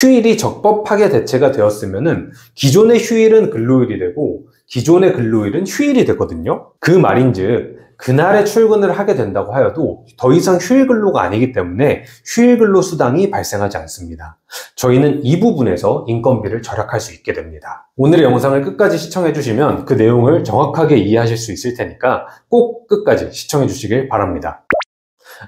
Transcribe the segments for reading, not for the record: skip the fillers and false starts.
휴일이 적법하게 대체가 되었으면은 기존의 휴일은 근로일이 되고 기존의 근로일은 휴일이 되거든요. 그 말인즉 그날에 출근을 하게 된다고 하여도 더 이상 휴일 근로가 아니기 때문에 휴일 근로 수당이 발생하지 않습니다. 저희는 이 부분에서 인건비를 절약할 수 있게 됩니다. 오늘의 영상을 끝까지 시청해 주시면 그 내용을 정확하게 이해하실 수 있을 테니까 꼭 끝까지 시청해 주시길 바랍니다.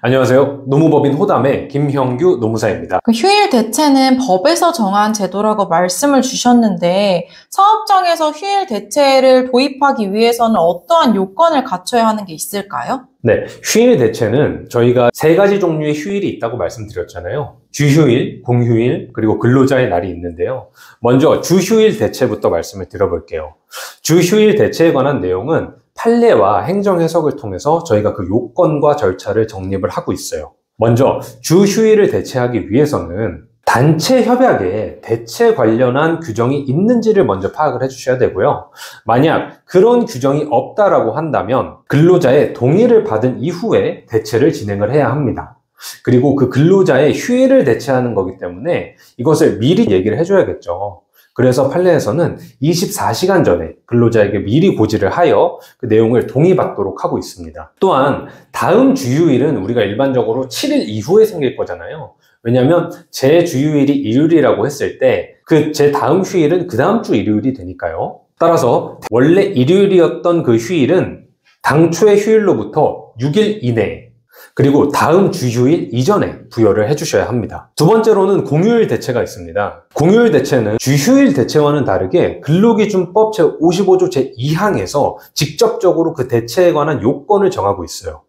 안녕하세요. 노무법인 호담의 김형규 노무사입니다. 휴일 대체는 법에서 정한 제도라고 말씀을 주셨는데 사업장에서 휴일 대체를 도입하기 위해서는 어떠한 요건을 갖춰야 하는 게 있을까요? 네, 휴일 대체는 저희가 세 가지 종류의 휴일이 있다고 말씀드렸잖아요. 주휴일, 공휴일, 그리고 근로자의 날이 있는데요. 먼저 주휴일 대체부터 말씀을 드려볼게요. 주휴일 대체에 관한 내용은 판례와 행정 해석을 통해서 저희가 그 요건과 절차를 정립을 하고 있어요. 먼저 주휴일을 대체하기 위해서는 단체 협약에 대체 관련한 규정이 있는지를 먼저 파악을 해주셔야 되고요. 만약 그런 규정이 없다라고 한다면 근로자의 동의를 받은 이후에 대체를 진행을 해야 합니다. 그리고 그 근로자의 휴일을 대체하는 거기 때문에 이것을 미리 얘기를 해줘야겠죠. 그래서 판례에서는 24시간 전에 근로자에게 미리 고지를 하여 그 내용을 동의받도록 하고 있습니다. 또한 다음 주휴일은 우리가 일반적으로 7일 이후에 생길 거잖아요. 왜냐하면 제 주휴일이 일요일이라고 했을 때 그 제 다음 휴일은 그 다음 주 일요일이 되니까요. 따라서 원래 일요일이었던 그 휴일은 당초의 휴일로부터 6일 이내에 그리고 다음 주휴일 이전에 부여를 해주셔야 합니다. 두 번째로는 공휴일 대체가 있습니다. 공휴일 대체는 주휴일 대체와는 다르게 근로기준법 제55조 제2항에서 직접적으로 그 대체에 관한 요건을 정하고 있어요.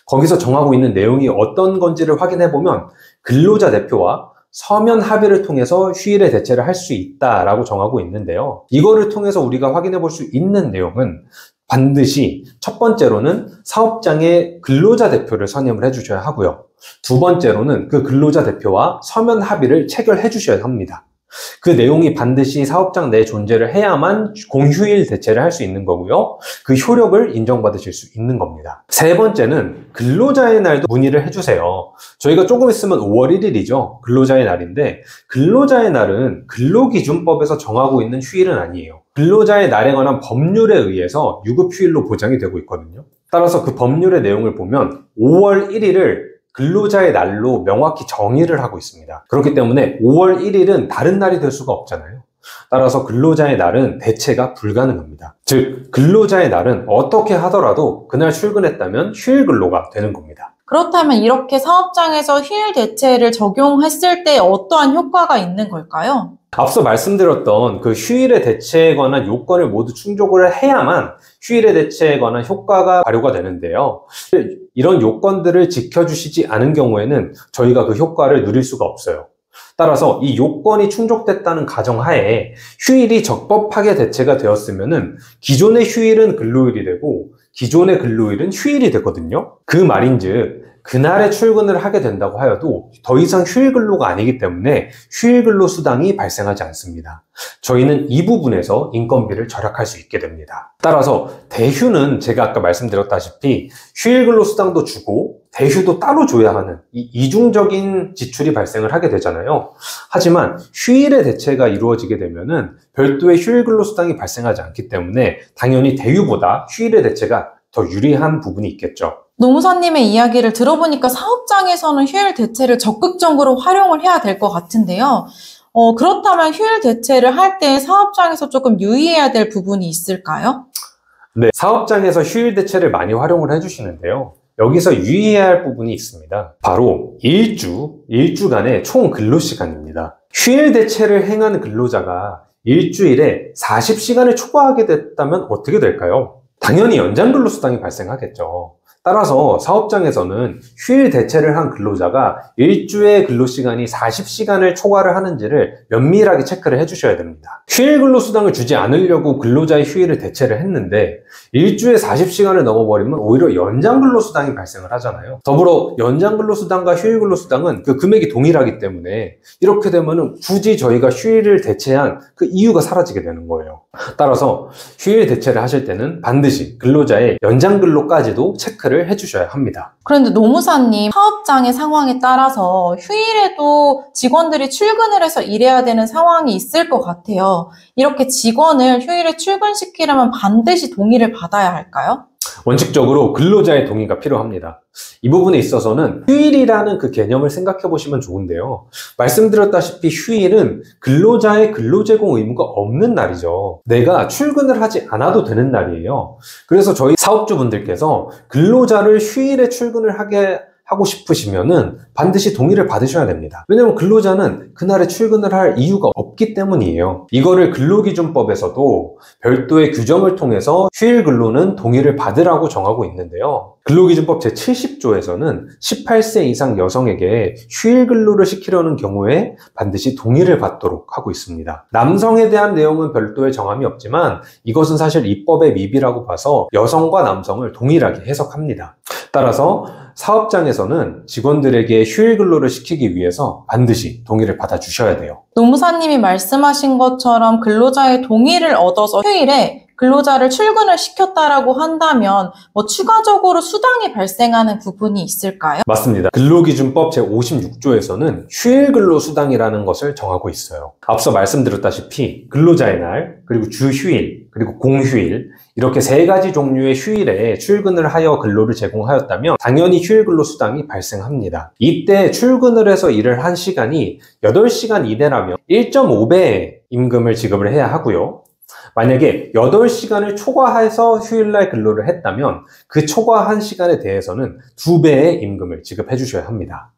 거기서 정하고 있는 내용이 어떤 건지를 확인해 보면 근로자 대표와 서면 합의를 통해서 휴일의 대체를 할 수 있다라고 정하고 있는데요. 이거를 통해서 우리가 확인해 볼 수 있는 내용은 반드시 첫 번째로는 사업장의 근로자 대표를 선임을 해주셔야 하고요. 두 번째로는 그 근로자 대표와 서면 합의를 체결해 주셔야 합니다. 그 내용이 반드시 사업장 내에 존재를 해야만 공휴일 대체를 할 수 있는 거고요. 그 효력을 인정받으실 수 있는 겁니다. 세 번째는 근로자의 날도 문의를 해주세요. 저희가 조금 있으면 5월 1일이죠. 근로자의 날인데 근로자의 날은 근로기준법에서 정하고 있는 휴일은 아니에요. 근로자의 날에 관한 법률에 의해서 유급휴일로 보장이 되고 있거든요. 따라서 그 법률의 내용을 보면 5월 1일을 근로자의 날로 명확히 정의를 하고 있습니다. 그렇기 때문에 5월 1일은 다른 날이 될 수가 없잖아요. 따라서 근로자의 날은 대체가 불가능합니다. 즉, 근로자의 날은 어떻게 하더라도 그날 출근했다면 휴일 근로가 되는 겁니다. 그렇다면 이렇게 사업장에서 휴일 대체를 적용했을 때 어떠한 효과가 있는 걸까요? 앞서 말씀드렸던 그 휴일의 대체에 관한 요건을 모두 충족을 해야만 휴일의 대체에 관한 효과가 발효가 되는데요. 이런 요건들을 지켜주시지 않은 경우에는 저희가 그 효과를 누릴 수가 없어요. 따라서 이 요건이 충족됐다는 가정하에 휴일이 적법하게 대체가 되었으면은 기존의 휴일은 근로일이 되고 기존의 근로일은 휴일이 되거든요. 그 말인즉 그날에 출근을 하게 된다고 하여도 더 이상 휴일 근로가 아니기 때문에 휴일 근로 수당이 발생하지 않습니다. 저희는 이 부분에서 인건비를 절약할 수 있게 됩니다. 따라서 대휴는 제가 아까 말씀드렸다시피 휴일 근로 수당도 주고 대휴도 따로 줘야 하는 이 이중적인 지출이 발생을 하게 되잖아요. 하지만 휴일의 대체가 이루어지게 되면은 별도의 휴일 근로 수당이 발생하지 않기 때문에 당연히 대휴보다 휴일의 대체가 더 유리한 부분이 있겠죠. 노무사님의 이야기를 들어보니까 사업장에서는 휴일 대체를 적극적으로 활용을 해야 될 것 같은데요. 그렇다면 휴일 대체를 할 때 사업장에서 조금 유의해야 될 부분이 있을까요? 네, 사업장에서 휴일 대체를 많이 활용을 해주시는데요. 여기서 유의해야 할 부분이 있습니다. 바로 일주간의 총 근로시간입니다. 휴일 대체를 행한 근로자가 일주일에 40시간을 초과하게 됐다면 어떻게 될까요? 당연히 연장 근로수당이 발생하겠죠. 따라서 사업장에서는 휴일 대체를 한 근로자가 일주의 근로시간이 40시간을 초과를 하는지를 면밀하게 체크를 해주셔야 됩니다. 휴일 근로수당을 주지 않으려고 근로자의 휴일을 대체를 했는데 일주에 40시간을 넘어버리면 오히려 연장 근로수당이 발생을 하잖아요. 더불어 연장 근로수당과 휴일 근로수당은 그 금액이 동일하기 때문에 이렇게 되면 굳이 저희가 휴일을 대체한 그 이유가 사라지게 되는 거예요. 따라서 휴일 대체를 하실 때는 반드시 근로자의 연장 근로까지도 체크를 근로자를 해주셔야 합니다. 그런데 노무사님, 사업장의 상황에 따라서 휴일에도 직원들이 출근을 해서 일해야 되는 상황이 있을 것 같아요. 이렇게 직원을 휴일에 출근시키려면 반드시 동의를 받아야 할까요? 원칙적으로 근로자의 동의가 필요합니다. 이 부분에 있어서는 휴일이라는 그 개념을 생각해 보시면 좋은데요. 말씀드렸다시피 휴일은 근로자의 근로제공 의무가 없는 날이죠. 내가 출근을 하지 않아도 되는 날이에요. 그래서 저희 사업주분들께서 근로자를 휴일에 출근을 하고 싶으시면은 반드시 동의를 받으셔야 됩니다. 왜냐면 근로자는 그날에 출근을 할 이유가 없기 때문이에요. 이거를 근로기준법에서도 별도의 규정을 통해서 휴일 근로는 동의를 받으라고 정하고 있는데요. 근로기준법 제70조에서는 18세 이상 여성에게 휴일 근로를 시키려는 경우에 반드시 동의를 받도록 하고 있습니다. 남성에 대한 내용은 별도의 정함이 없지만 이것은 사실 입법의 미비라고 봐서 여성과 남성을 동일하게 해석합니다. 따라서 사업장에서는 직원들에게 휴일 근로를 시키기 위해서 반드시 동의를 받아주셔야 돼요. 노무사님이 말씀하신 것처럼 근로자의 동의를 얻어서 휴일에 근로자를 출근을 시켰다라고 한다면 추가적으로 수당이 발생하는 부분이 있을까요? 맞습니다. 근로기준법 제56조에서는 휴일 근로 수당이라는 것을 정하고 있어요. 앞서 말씀드렸다시피 근로자의 날, 그리고 주휴일, 그리고 공휴일 이렇게 세 가지 종류의 휴일에 출근을 하여 근로를 제공하였다면 당연히 휴일 근로 수당이 발생합니다. 이때 출근을 해서 일을 한 시간이 8시간 이내라면 1.5배의 임금을 지급을 해야 하고요. 만약에 8시간을 초과해서 휴일날 근로를 했다면 그 초과한 시간에 대해서는 2배의 임금을 지급해 주셔야 합니다.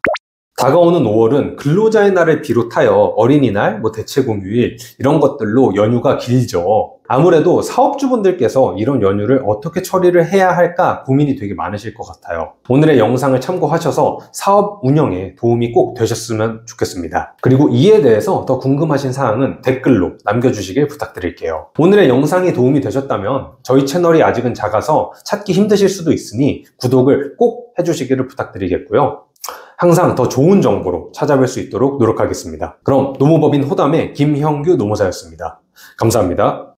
다가오는 5월은 근로자의 날을 비롯하여 어린이날, 대체공휴일 이런 것들로 연휴가 길죠. 아무래도 사업주분들께서 이런 연휴를 어떻게 처리를 해야 할까 고민이 되게 많으실 것 같아요. 오늘의 영상을 참고하셔서 사업 운영에 도움이 꼭 되셨으면 좋겠습니다. 그리고 이에 대해서 더 궁금하신 사항은 댓글로 남겨주시길 부탁드릴게요. 오늘의 영상이 도움이 되셨다면 저희 채널이 아직은 작아서 찾기 힘드실 수도 있으니 구독을 꼭 해주시기를 부탁드리겠고요. 항상 더 좋은 정보로 찾아뵐 수 있도록 노력하겠습니다. 그럼 노무법인 호담의 김형규 노무사였습니다. 감사합니다.